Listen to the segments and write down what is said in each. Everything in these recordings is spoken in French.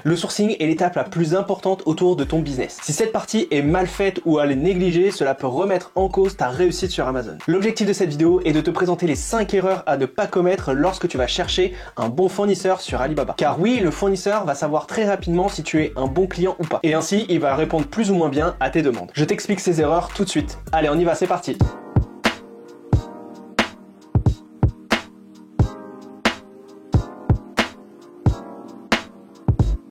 Le sourcing est l'étape la plus importante autour de ton business. Si cette partie est mal faite ou elle est négligée, cela peut remettre en cause ta réussite sur Amazon. L'objectif de cette vidéo est de te présenter les 5 erreurs à ne pas commettre lorsque tu vas chercher un bon fournisseur sur Alibaba. Car oui, le fournisseur va savoir très rapidement si tu es un bon client ou pas. Et ainsi, il va répondre plus ou moins bien à tes demandes. Je t'explique ces erreurs tout de suite. Allez, on y va, c'est parti.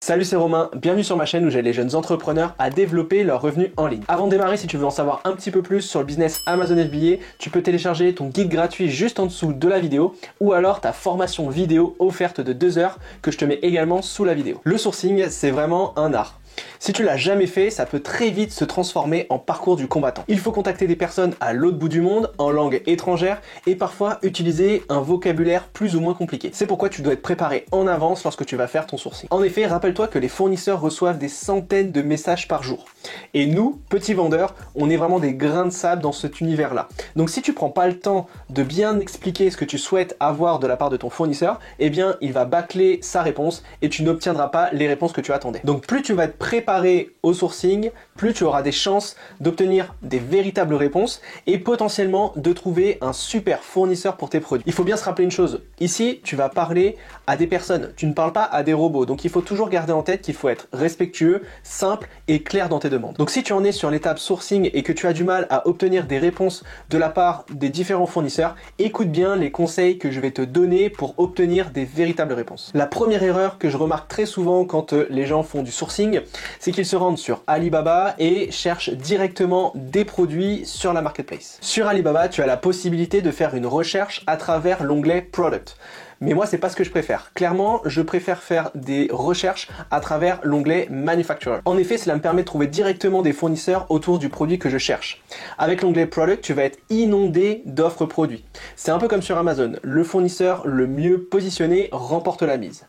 Salut, c'est Romain, bienvenue sur ma chaîne où j'aide les jeunes entrepreneurs à développer leurs revenus en ligne. Avant de démarrer, si tu veux en savoir un petit peu plus sur le business Amazon FBA, tu peux télécharger ton guide gratuit juste en dessous de la vidéo ou alors ta formation vidéo offerte de 2 heures que je te mets également sous la vidéo. Le sourcing, c'est vraiment un art. Si tu l'as jamais fait, ça peut très vite se transformer en parcours du combattant. Il faut contacter des personnes à l'autre bout du monde, en langue étrangère, et parfois utiliser un vocabulaire plus ou moins compliqué. C'est pourquoi tu dois être préparé en avance lorsque tu vas faire ton sourcing. En effet, rappelle-toi que les fournisseurs reçoivent des centaines de messages par jour. Et nous, petits vendeurs, on est vraiment des grains de sable dans cet univers-là. Donc si tu prends pas le temps de bien expliquer ce que tu souhaites avoir de la part de ton fournisseur, eh bien il va bâcler sa réponse et tu n'obtiendras pas les réponses que tu attendais. Donc plus tu vas être préparé au sourcing, plus tu auras des chances d'obtenir des véritables réponses et potentiellement de trouver un super fournisseur pour tes produits. Il faut bien se rappeler une chose, ici tu vas parler à des personnes, tu ne parles pas à des robots, donc il faut toujours garder en tête qu'il faut être respectueux, simple et clair dans tes demandes. Donc si tu en es sur l'étape sourcing et que tu as du mal à obtenir des réponses de la part des différents fournisseurs, écoute bien les conseils que je vais te donner pour obtenir des véritables réponses. La première erreur que je remarque très souvent quand les gens font du sourcing, c'est qu'ils se rendent sur Alibaba et cherchent directement des produits sur la marketplace. Sur Alibaba, tu as la possibilité de faire une recherche à travers l'onglet Product. Mais moi, c'est pas ce que je préfère. Clairement, je préfère faire des recherches à travers l'onglet Manufacturer. En effet, cela me permet de trouver directement des fournisseurs autour du produit que je cherche. Avec l'onglet Product, tu vas être inondé d'offres produits. C'est un peu comme sur Amazon. Le fournisseur le mieux positionné remporte la mise.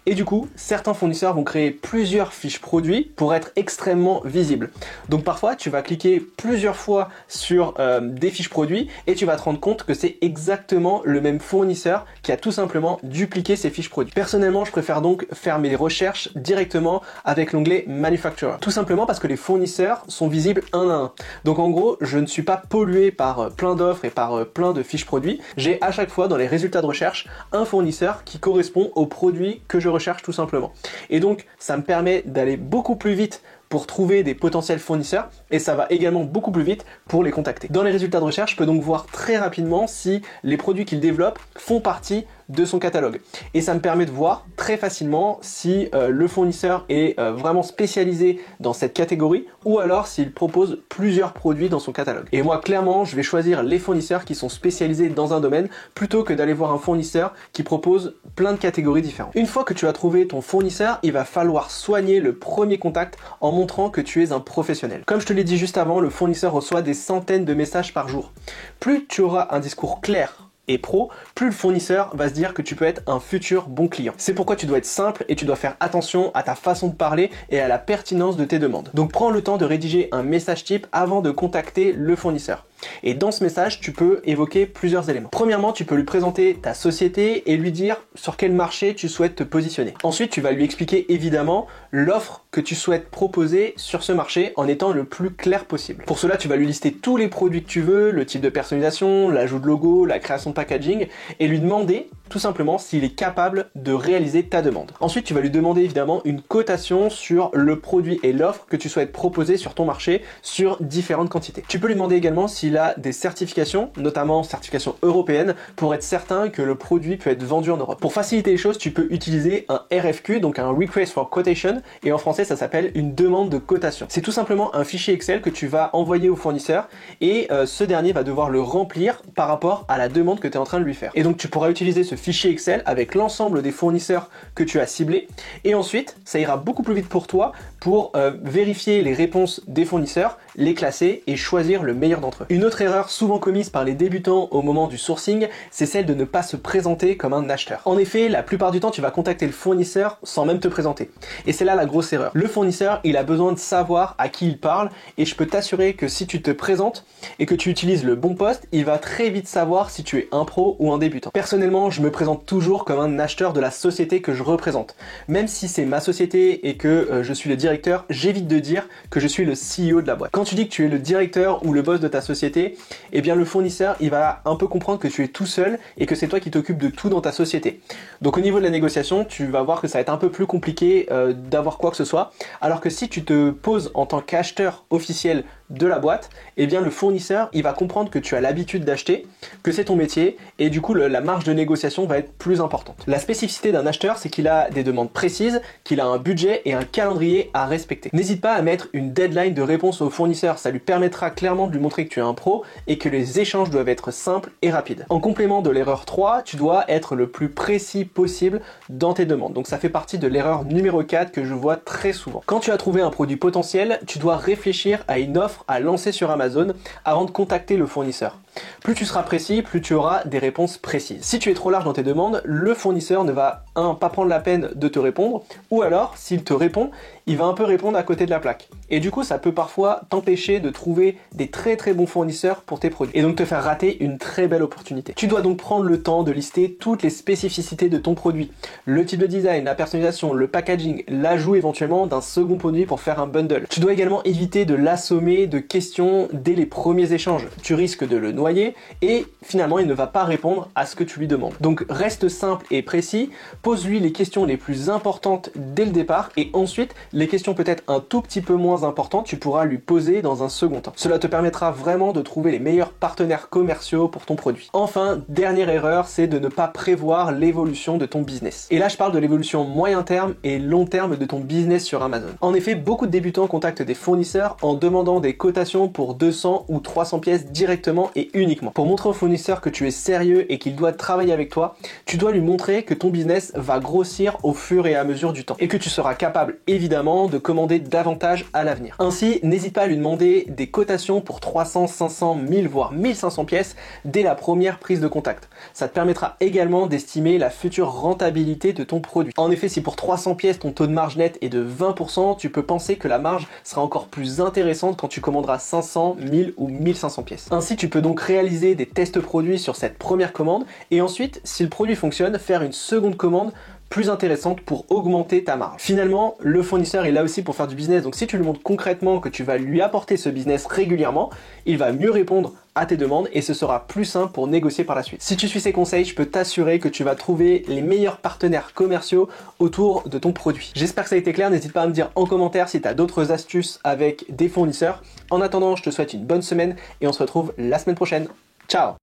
Et du coup, certains fournisseurs vont créer plusieurs fiches produits pour être extrêmement visibles. Donc parfois, tu vas cliquer plusieurs fois sur des fiches produits et tu vas te rendre compte que c'est exactement le même fournisseur qui a tout simplement dupliqué ces fiches produits. Personnellement, je préfère donc faire mes recherches directement avec l'onglet Manufacturer. Tout simplement parce que les fournisseurs sont visibles un à un. Donc en gros, je ne suis pas pollué par plein d'offres et par plein de fiches produits. J'ai à chaque fois dans les résultats de recherche un fournisseur qui correspond au produit que je recherche tout simplement. Et donc ça me permet d'aller beaucoup plus vite pour trouver des potentiels fournisseurs et ça va également beaucoup plus vite pour les contacter. Dans les résultats de recherche, je peux donc voir très rapidement si les produits qu'il développe font partie de son catalogue. Et ça me permet de voir très facilement si le fournisseur est vraiment spécialisé dans cette catégorie ou alors s'il propose plusieurs produits dans son catalogue. Et moi, clairement, je vais choisir les fournisseurs qui sont spécialisés dans un domaine plutôt que d'aller voir un fournisseur qui propose plein de catégories différentes. Une fois que tu as trouvé ton fournisseur, il va falloir soigner le premier contact en montrant que tu es un professionnel. Comme je te l'ai dit juste avant, le fournisseur reçoit des centaines de messages par jour. Plus tu auras un discours clair et pro, plus le fournisseur va se dire que tu peux être un futur bon client. C'est pourquoi tu dois être simple et tu dois faire attention à ta façon de parler et à la pertinence de tes demandes. Donc prends le temps de rédiger un message type avant de contacter le fournisseur. Et dans ce message, tu peux évoquer plusieurs éléments. Premièrement, tu peux lui présenter ta société et lui dire sur quel marché tu souhaites te positionner. Ensuite, tu vas lui expliquer évidemment l'offre que tu souhaites proposer sur ce marché en étant le plus clair possible. Pour cela, tu vas lui lister tous les produits que tu veux, le type de personnalisation, l'ajout de logo, la création de packaging et lui demander tout simplement s'il est capable de réaliser ta demande. Ensuite, tu vas lui demander évidemment une cotation sur le produit et l'offre que tu souhaites proposer sur ton marché sur différentes quantités. Tu peux lui demander également s'il a des certifications, notamment certifications européennes, pour être certain que le produit peut être vendu en Europe. Pour faciliter les choses, tu peux utiliser un RFQ, donc un Request for Quotation, et en français ça s'appelle une demande de cotation. C'est tout simplement un fichier Excel que tu vas envoyer au fournisseur et ce dernier va devoir le remplir par rapport à la demande que tu es en train de lui faire. Et donc tu pourras utiliser ce fichier Excel avec l'ensemble des fournisseurs que tu as ciblés et ensuite ça ira beaucoup plus vite pour toi pour vérifier les réponses des fournisseurs, les classer et choisir le meilleur d'entre eux. Une autre erreur souvent commise par les débutants au moment du sourcing, c'est celle de ne pas se présenter comme un acheteur. En effet, la plupart du temps, tu vas contacter le fournisseur sans même te présenter. Et c'est là la grosse erreur. Le fournisseur, il a besoin de savoir à qui il parle et je peux t'assurer que si tu te présentes et que tu utilises le bon poste, il va très vite savoir si tu es un pro ou un débutant. Personnellement, je me présente toujours comme un acheteur de la société que je représente. Même si c'est ma société et que je suis le directeur, j'évite de dire que je suis le CEO de la boîte. Quand tu dis que tu es le directeur ou le boss de ta société, eh bien le fournisseur, il va un peu comprendre que tu es tout seul et que c'est toi qui t'occupes de tout dans ta société. Donc au niveau de la négociation, tu vas voir que ça va être un peu plus compliqué d'avoir quoi que ce soit, alors que si tu te poses en tant qu'acheteur officiel de la boîte, eh bien le fournisseur, il va comprendre que tu as l'habitude d'acheter, que c'est ton métier, et du coup la marge de négociation va être plus importante. La spécificité d'un acheteur, c'est qu'il a des demandes précises, qu'il a un budget et un calendrier à respecter. N'hésite pas à mettre une deadline de réponse au fournisseur, ça lui permettra clairement de lui montrer que tu es un pro et que les échanges doivent être simples et rapides. En complément de l'erreur 3, tu dois être le plus précis possible dans tes demandes. Donc ça fait partie de l'erreur numéro 4 que je vois très souvent. Quand tu as trouvé un produit potentiel, tu dois réfléchir à une offre à lancer sur Amazon avant de contacter le fournisseur. Plus tu seras précis, plus tu auras des réponses précises. Si tu es trop large dans tes demandes, le fournisseur ne va pas prendre la peine de te répondre, ou alors s'il te répond, il va un peu répondre à côté de la plaque. Et du coup, ça peut parfois t'empêcher de trouver des très bons fournisseurs pour tes produits et donc te faire rater une très belle opportunité. Tu dois donc prendre le temps de lister toutes les spécificités de ton produit, le type de design, la personnalisation, le packaging, l'ajout éventuellement d'un second produit pour faire un bundle. Tu dois également éviter de l'assommer de questions dès les premiers échanges. Tu risques de le noyer et finalement il ne va pas répondre à ce que tu lui demandes. Donc reste simple et précis, pose-lui les questions les plus importantes dès le départ et ensuite les questions peut-être un tout petit peu moins importantes, tu pourras lui poser dans un second temps. Cela te permettra vraiment de trouver les meilleurs partenaires commerciaux pour ton produit. Enfin, dernière erreur, c'est de ne pas prévoir l'évolution de ton business. Et là, je parle de l'évolution moyen terme et long terme de ton business sur Amazon. En effet, beaucoup de débutants contactent des fournisseurs en demandant des cotations pour 200 ou 300 pièces directement et uniquement. Pour montrer au fournisseur que tu es sérieux et qu'il doit travailler avec toi, tu dois lui montrer que ton business va grossir au fur et à mesure du temps et que tu seras capable évidemment de commander davantage à l'avenir. Ainsi, n'hésite pas à lui demander des cotations pour 300, 500, 1000 voire 1500 pièces dès la première prise de contact. Ça te permettra également d'estimer la future rentabilité de ton produit. En effet, si pour 300 pièces ton taux de marge net est de 20%, tu peux penser que la marge sera encore plus intéressante quand tu commanderas 500, 1000 ou 1500 pièces. Ainsi, tu peux donc réaliser des tests produits sur cette première commande et ensuite, si le produit fonctionne, faire une seconde commande plus intéressante pour augmenter ta marge. Finalement, le fournisseur est là aussi pour faire du business, donc si tu lui montres concrètement que tu vas lui apporter ce business régulièrement, il va mieux répondre à tes demandes et ce sera plus simple pour négocier par la suite. Si tu suis ces conseils, je peux t'assurer que tu vas trouver les meilleurs partenaires commerciaux autour de ton produit. J'espère que ça a été clair, n'hésite pas à me dire en commentaire si tu as d'autres astuces avec des fournisseurs. En attendant, je te souhaite une bonne semaine et on se retrouve la semaine prochaine. Ciao!